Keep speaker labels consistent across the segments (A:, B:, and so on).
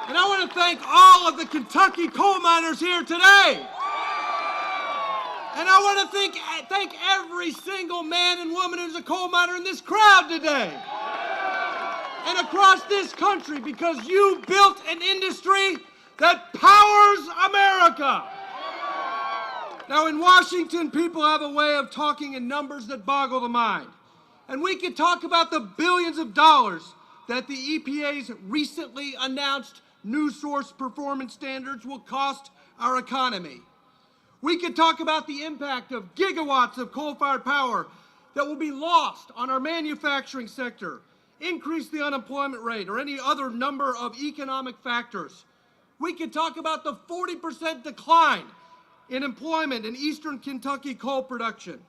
A: And I want to thank all of the Kentucky coal miners here today. And I want to thank every single man and woman who's a coal miner in this crowd today and across this country, because you built an industry that powers America. Now, in Washington, people have a way of talking in numbers that boggle the mind. And we could talk about the billions of dollars that the EPA's recently announced new source performance standards will cost our economy. We could talk about the impact of gigawatts of coal-fired power that will be lost on our manufacturing sector, increase the unemployment rate, or any other number of economic factors. We could talk about the 40% decline in employment in eastern Kentucky coal production.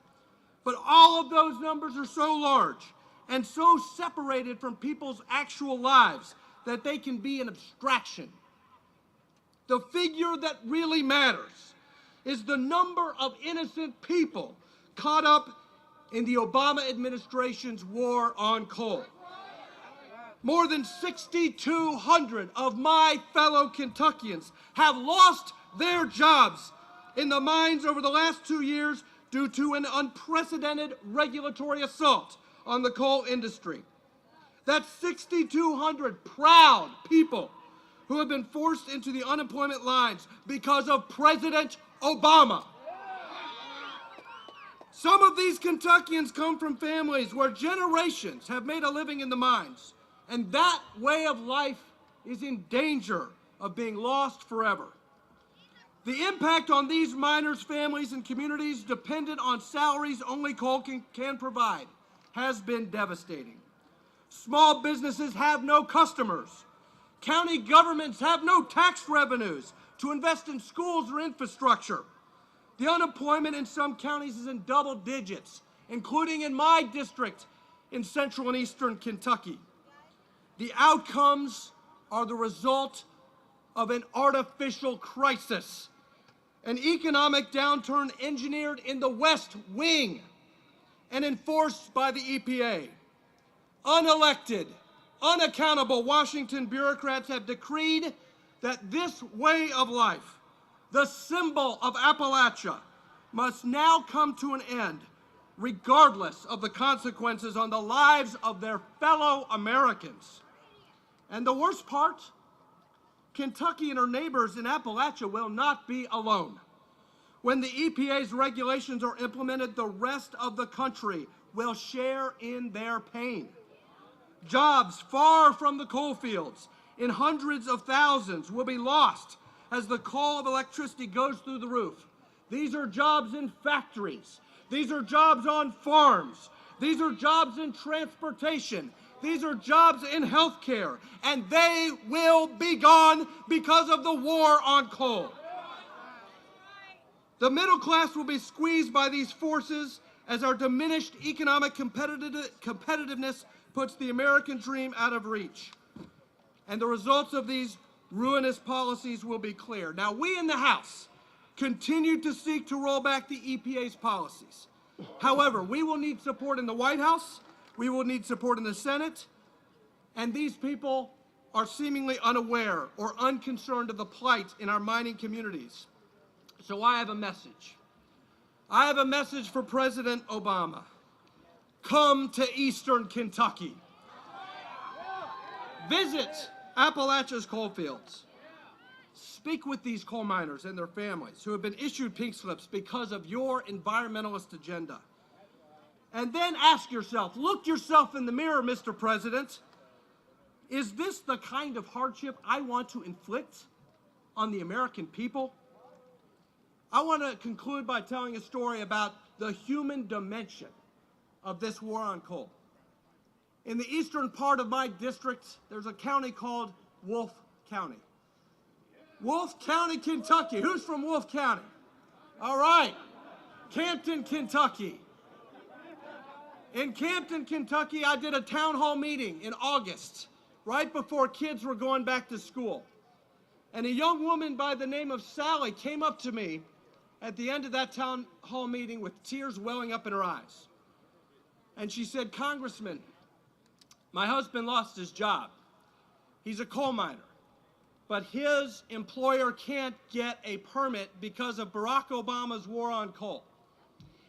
A: But all of those numbers are so large and so separated from people's actual lives that they can be an abstraction. The figure that really matters is the number of innocent people caught up in the Obama administration's war on coal. More than 6,200 of my fellow Kentuckians have lost their jobs in the mines over the last 2 years due to an unprecedented regulatory assault on the coal industry. That's 6,200 proud people who have been forced into the unemployment lines because of President Obama. Some of these Kentuckians come from families where generations have made a living in the mines, and that way of life is in danger of being lost forever. The impact on these miners' families and communities dependent on salaries only coal can provide has been devastating. Small businesses have no customers. County governments have no tax revenues to invest in schools or infrastructure. The unemployment in some counties is in double digits, including in my district in central and eastern Kentucky. The outcomes are the result of an artificial crisis, an economic downturn engineered in the West Wing and enforced by the EPA. Unelected, unaccountable Washington bureaucrats have decreed that this way of life, the symbol of Appalachia, must now come to an end, regardless of the consequences on the lives of their fellow Americans. And the worst part, Kentucky and her neighbors in Appalachia will not be alone. When the EPA's regulations are implemented, the rest of the country will share in their pain. Jobs far from the coal fields, in hundreds of thousands, will be lost as the call of electricity goes through the roof. These are jobs in factories. These are jobs on farms. These are jobs in transportation. These are jobs in healthcare, and they will be gone because of the war on coal. The middle class will be squeezed by these forces as our diminished economic competitiveness puts the American dream out of reach. And the results of these ruinous policies will be clear. Now, we in the House continue to seek to roll back the EPA's policies. However, we will need support in the White House, we will need support in the Senate, and these people are seemingly unaware or unconcerned of the plight in our mining communities. So I have a message. I have a message for President Obama. Come to Eastern Kentucky. Visit Appalachia's coal fields. Speak with these coal miners and their families who have been issued pink slips because of your environmentalist agenda. And then ask yourself, look yourself in the mirror, Mr. President. Is this the kind of hardship I want to inflict on the American people? I want to conclude by telling a story about the human dimension of this war on coal. In the eastern part of my district, there's a county called Wolfe County. Wolfe County, Kentucky. Who's from Wolfe County? All right. Campton, Kentucky. In Campton, Kentucky, I did a town hall meeting in August, right before kids were going back to school. And a young woman by the name of Sally came up to me at the end of that town hall meeting with tears welling up in her eyes. And she said, "Congressman, my husband lost his job. He's a coal miner. but his employer can't get a permit because of Barack Obama's war on coal.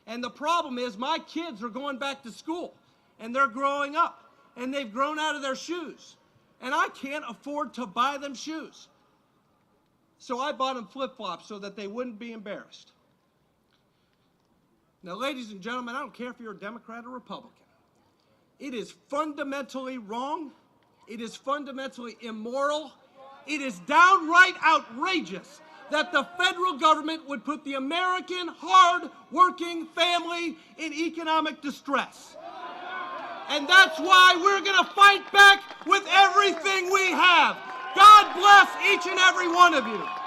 A: And the problem is my kids are going back to school, and they're growing up, and they've grown out of their shoes. And I can't afford to buy them shoes. So I bought them flip-flops so that they wouldn't be embarrassed. Now, ladies and gentlemen, I don't care if you're a Democrat or Republican. It is fundamentally wrong. It is fundamentally immoral. It is downright outrageous that the federal government would put the American hard-working family in economic distress. And that's why we're going to fight back with everything we have. God bless each and every one of you.